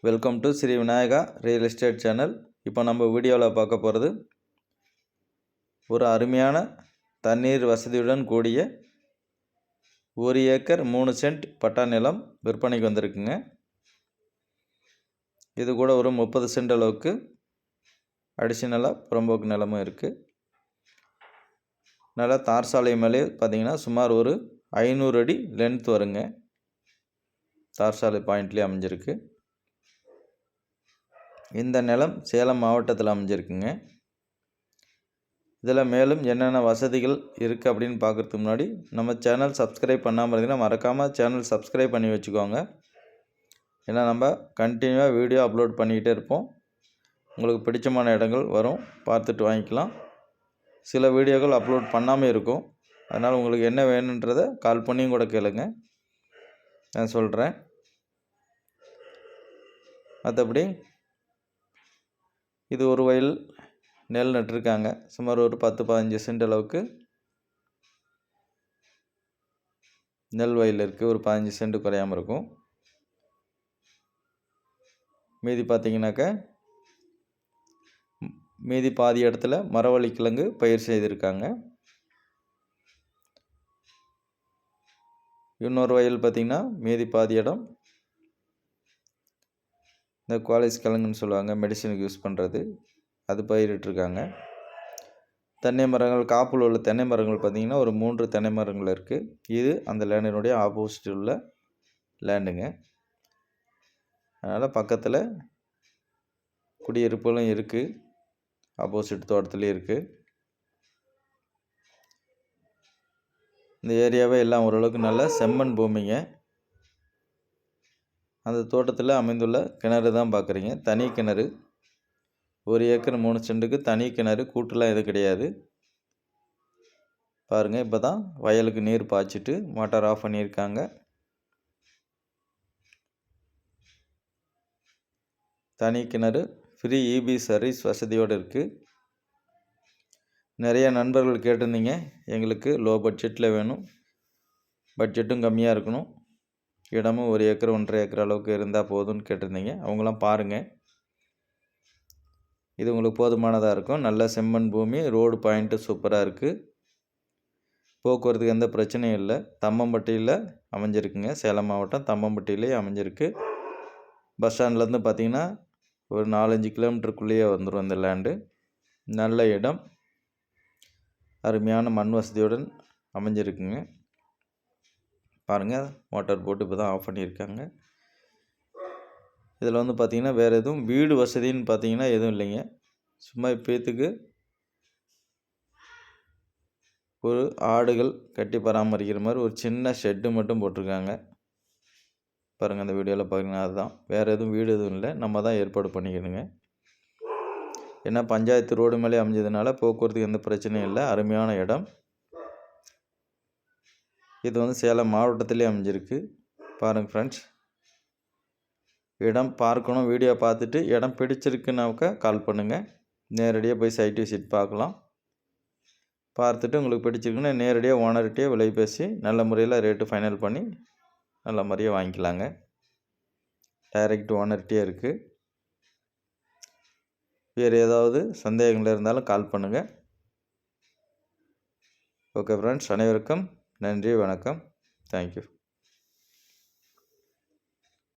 Welcome to Shri Vinayaka real estate channel. இப்போ நம்ம வீடியோவில் பார்க்க போகிறது ஒரு அருமையான தண்ணீர் வசதியுடன் கூடிய 1 ஏக்கர் 3 சென்ட் பட்டா நிலம் விற்பனைக்கு வந்திருக்குங்க. இது கூட ஒரு 30 சென்ட் அளவுக்கு அடிஷனலாக புறம்போக்கு நிலமும் இருக்குது. நல்லா தார் சாலை மேலே பார்த்திங்கன்னா சுமார் ஒரு 500 அடி லென்த் வருங்க. தார் சாலை பாயிண்ட்லேயே அமைஞ்சிருக்கு. இந்த நிலம் சேலம் மாவட்டத்தில் அமைஞ்சிருக்குங்க. இதில் மேலும் என்னென்ன வசதிகள் இருக்குது அப்படின்னு பார்க்குறதுக்கு முன்னாடி நம்ம சேனல் சப்ஸ்கிரைப் பண்ணாமல் இருந்தீங்கன்னா மறக்காமல் சேனல் சப்ஸ்கிரைப் பண்ணி வச்சுக்கோங்க. ஏன்னா நம்ம கண்டினியூவாக வீடியோ அப்லோட் பண்ணிக்கிட்டே இருப்போம். உங்களுக்கு பிடிச்சமான இடங்கள் வரும், பார்த்துட்டு வாங்கிக்கலாம். சில வீடியோக்கள் அப்லோட் பண்ணாமல் இருக்கும். அதனால் உங்களுக்கு என்ன வேணுன்றதை கால் பண்ணியும் கூட கேளுங்க, நான் சொல்கிறேன். மற்றபடி இது ஒரு வயல் நெல் நட்டிருக்காங்க. சுமார் ஒரு 10-15 சென்ட் அளவுக்கு நெல் வயல் இருக்குது. ஒரு 15 சென்ட் குறையாமல் இருக்கும். மீதி பார்த்திங்கனாக்கா மீதி பாதி இடத்துல மரவள்ளி கிழங்கு பயிர் செய்திருக்காங்க. இன்னொரு வயல் பார்த்திங்கன்னா மீதி பாதி இடம் இந்த குவாலிஸ் கிழங்குன்னு சொல்லுவாங்க, மெடிசனுக்கு யூஸ் பண்ணுறது, அது பயிரிட்டுருக்காங்க. தென்னை மரங்கள், காப்பில் உள்ள தென்னை மரங்கள் பார்த்திங்கன்னா ஒரு 3 தென்னை மரங்கள் இருக்குது. இது அந்த லேண்டினுடைய ஆப்போசிட் உள்ள லேண்டுங்க. அதனால் பக்கத்தில் குடியிருப்புகளும் இருக்குது, ஆப்போசிட் தோட்டத்துலேயும் இருக்குது. இந்த ஏரியாவே எல்லாம் ஓரளவுக்கு நல்ல செம்மண் பூமிங்க. அந்த தோட்டத்தில் அமைந்துள்ள கிணறு தான் பார்க்குறீங்க, தனி கிணறு. 1 ஏக்கர் 3 சென்ட்டுக்கு தனி கிணறு, கூட்டுலாம் எதுவும் கிடையாது. பாருங்கள், இப்போ தான் வயலுக்கு நீர் பாய்ச்சிட்டு மோட்டார் ஆஃப் பண்ணியிருக்காங்க. தனி கிணறு, ஃப்ரீ இபி சர்வீஸ் வசதியோடு இருக்குது. நிறைய நண்பர்கள் கேட்டிருந்தீங்க, எங்களுக்கு லோ பட்ஜெட்டில் வேணும், பட்ஜெட்டும் கம்மியாக இருக்கணும், இடமும் 1 ஏக்கர் 1.5 ஏக்கர் அளவுக்கு இருந்தால் போதும்னு கேட்டிருந்தீங்க. அவங்களாம் பாருங்கள், இது உங்களுக்கு போதுமானதாக இருக்கும். நல்ல செம்மண் பூமி, ரோடு பாயிண்ட்டு சூப்பராக இருக்குது. போக்குவரத்துக்கு எந்த பிரச்சனையும் இல்லை. தம்மம்பட்டியில் அமைஞ்சிருக்குங்க. சேலம் மாவட்டம் தம்மம்பட்டியிலே அமைஞ்சிருக்கு. பஸ் ஸ்டாண்ட்லேருந்து பார்த்திங்கன்னா ஒரு 4-5 கிலோமீட்டருக்குள்ளேயே வந்துடும் இந்த லேண்டு. நல்ல இடம், அருமையான மண் வசதியுடன் அமைஞ்சிருக்குங்க. பாருங்கள், மோட்டார் போட்டு இப்போ தான் ஆஃப் பண்ணியிருக்காங்க. இதில் வந்து பார்த்திங்கன்னா வேறு எதுவும் வீடு வசதின்னு பார்த்திங்கன்னா எதுவும் இல்லைங்க. சும்மா இப்போத்துக்கு ஒரு ஆடுகள் கட்டி பராமரிக்கிற மாதிரி ஒரு சின்ன ஷெட்டு மட்டும் போட்டிருக்காங்க. பாருங்கள், அந்த வீடியோவில் பார்த்திங்கன்னா அதுதான். வேறு எதுவும் வீடு எதுவும் இல்லை, நம்ம தான் ஏற்பாடு பண்ணிக்கணுங்க. ஏன்னா பஞ்சாயத்து ரோடு மேலே அமைஞ்சதுனால போக்குவரத்துக்கு எந்த பிரச்சனையும் இல்லை. அருமையான இடம். இது வந்து சேலம் மாவட்டத்திலே அமைஞ்சிருக்கு. பாருங்கள் ஃப்ரெண்ட்ஸ், இடம் பார்க்கணும், வீடியோ பார்த்துட்டு இடம் பிடிச்சிருக்குனாக்கா கால் பண்ணுங்கள். நேரடியாக போய் சைட் விசிட் பார்க்கலாம். பார்த்துட்டு உங்களுக்கு பிடிச்சிருக்குன்னா நேரடியாக ஓனர்கிட்டே விலை பேசி நல்ல முறையில் ரேட்டு ஃபைனல் பண்ணி நல்ல முறையாக வாங்கிக்கலாங்க. டைரக்ட் ஓனர்கிட்டே இருக்குது. வேறு ஏதாவது சந்தேகங்கள் இருந்தாலும் கால் பண்ணுங்கள். ஓகே ஃப்ரெண்ட்ஸ், அனைவருக்கும் நன்றி, வணக்கம், தேங்க்யூ.